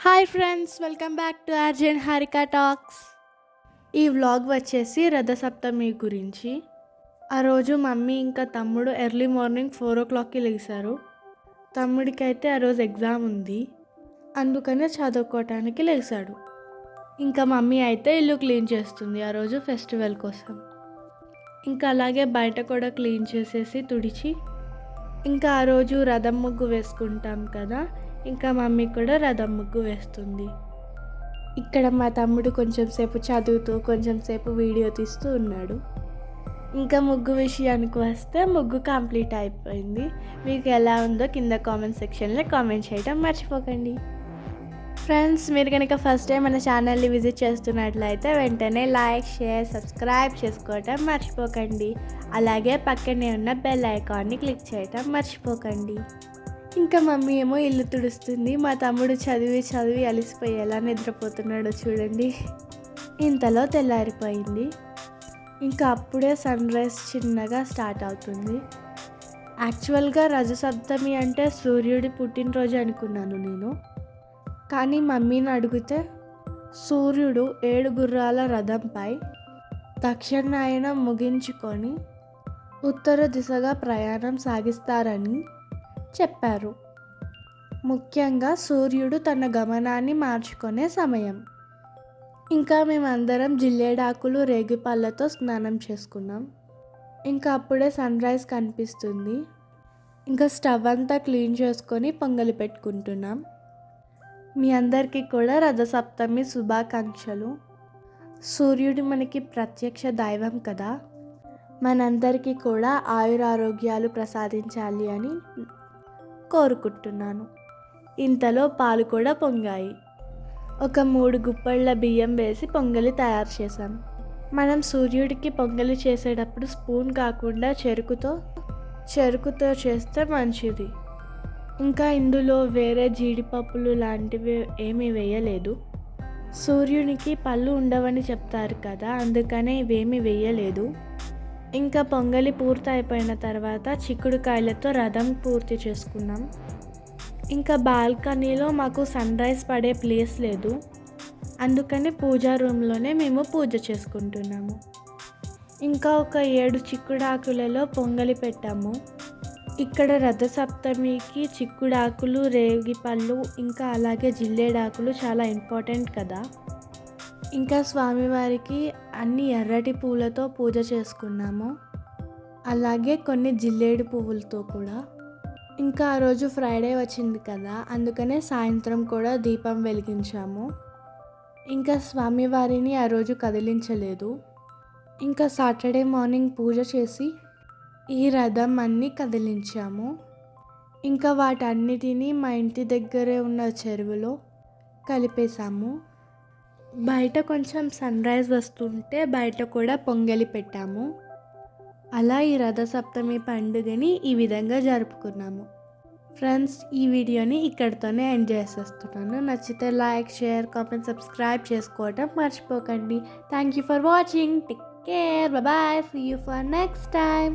Hi friends, welcome back to Arjun Harika talks. ఈ vlog వచ్చేసి రథసప్తమి గురించి. ఆ రోజు మమ్మీ ఇంకా తమ్ముడు ఎర్లీ మార్నింగ్ 4 o'clockకి లేచారు. తమ్ముడికైతే ఆ రోజు ఎగ్జామ్ ఉంది, అందుకనే చదువుకోవటానికి లేచాడు. ఇంకా మమ్మీ అయితే ఇల్లు క్లీన్ చేస్తుంది ఆ రోజు ఫెస్టివల్ కోసం. ఇంకా అలాగే బయట కూడా క్లీన్ చేసేసి తుడిచి, ఇంకా ఆ రోజు రథం ముగ్గు వేసుకుంటాం కదా, ఇంకా మమ్మీ కూడా రథం ముగ్గు వేస్తుంది. ఇక్కడ మా తమ్ముడు కొంచెం సేపు చదువుతూ కొంచెం సేపు వీడియో తీస్తూ ఉన్నాడు. ఇంకా ముగ్గు విషయానికి వస్తే ముగ్గు కంప్లీట్ అయిపోయింది. మీకు ఎలా ఉందో కింద కామెంట్ సెక్షన్లో కామెంట్ చేయడం మర్చిపోకండి. ఫ్రెండ్స్, మీరు కనుక ఫస్ట్ టైం మన ఛానల్ని విజిట్ చేస్తున్నట్లయితే వెంటనే లైక్, షేర్, సబ్స్క్రైబ్ చేసుకోవటం మర్చిపోకండి. అలాగే పక్కనే ఉన్న బెల్ ఐకాన్ని క్లిక్ చేయటం మర్చిపోకండి. ఇంకా మమ్మీ ఏమో ఇల్లు తుడుస్తుంది. మా తమ్ముడు చదివి చదివి అలసిపోయి ఎలా నిద్రపోతున్నాడో చూడండి. ఇంతలో తెల్లారిపోయింది. ఇంకా అప్పుడే సన్ రైజ్ చిన్నగా స్టార్ట్ అవుతుంది. యాక్చువల్గా రథసప్తమి అంటే సూర్యుడి పుట్టినరోజు అనుకున్నాను నేను. కానీ మమ్మీని అడిగితే సూర్యుడు 7 గుర్రాల రథంపై దక్షిణాయనం ముగించుకొని ఉత్తర దిశగా ప్రయాణం సాగిస్తారని చెప్పారు. ముఖ్యంగా సూర్యుడు తన గమనాన్ని మార్చుకునే సమయం. ఇంకా మేమందరం జిల్లేడాకులు రేగిపళ్ళతో స్నానం చేసుకున్నాం. ఇంకా అప్పుడే సన్ రైజ్ కనిపిస్తుంది. ఇంకా స్టవ్ అంతా క్లీన్ చేసుకొని పొంగలి పెట్టుకుంటున్నాం. మీ అందరికీ కూడా రథసప్తమి శుభాకాంక్షలు. సూర్యుడు మనకి ప్రత్యక్ష దైవం కదా, మనందరికీ కూడా ఆయురారోగ్యాలు ప్రసాదించాలి అని కోరుకుంటున్నాను. ఇంతలో పాలు కూడా పొంగాయి. ఒక 3 గుప్పెళ్ళ బియ్యం వేసి పొంగలి తయారు చేశాం. మనం సూర్యుడికి పొంగలి చేసేటప్పుడు స్పూన్ కాకుండా చెరుకుతో చేస్తే మంచిది. ఇంకా ఇందులో వేరే జీడిపప్పులు లాంటివి ఏమీ వేయలేదు. సూర్యునికి పళ్ళు ఉండవని చెప్తారు కదా, అందుకనే ఇవేమీ వేయలేదు. ఇంకా పొంగలి పూర్తి అయిపోయిన తర్వాత చిక్కుడుకాయలతో రథం పూర్తి చేసుకున్నాం. ఇంకా బాల్కనీలో మాకు సన్ రైజ్ పడే ప్లేస్ లేదు, అందుకని పూజా రూమ్లోనే మేము పూజ చేసుకుంటున్నాము. ఇంకా ఒక 7 చిక్కుడాకులలో పొంగలి పెట్టాము. ఇక్కడ రథసప్తమికి చిక్కుడాకులు, రేగిపళ్ళు, ఇంకా అలాగే జిల్లేడాకులు చాలా ఇంపార్టెంట్ కదా. ఇంకా స్వామివారికి అన్ని ఎర్రటి పూలతో పూజ చేసుకున్నాము, అలాగే కొన్ని జిల్లేడు పువ్వులతో కూడా. ఇంకా ఆ రోజు ఫ్రైడే వచ్చింది కదా, అందుకనే సాయంత్రం కూడా దీపం వెలిగించాము. ఇంకా స్వామివారిని ఆ రోజు కదిలించలేదు. ఇంకా సాటర్డే మార్నింగ్ పూజ చేసి ఈ రథం అన్నీ కదిలించాము. ఇంకా వాటన్నిటినీ మా ఇంటి దగ్గరే ఉన్న చెరువులో కలిపేశాము. బయట కొంచెం సన్ రైజ్ వస్తుంటే బయట కూడా పొంగలి పెట్టాము. అలా ఈ రథసప్తమి పండుగని ఈ విధంగా జరుపుకున్నాము. ఫ్రెండ్స్, ఈ వీడియోని ఇక్కడితోనే ఎండ్ చేసేస్తున్నాను. నచ్చితే లైక్, షేర్, కామెంట్, సబ్స్క్రైబ్ చేసుకోవటం మర్చిపోకండి. Thank you for watching. Take care. Bye. See you for next time.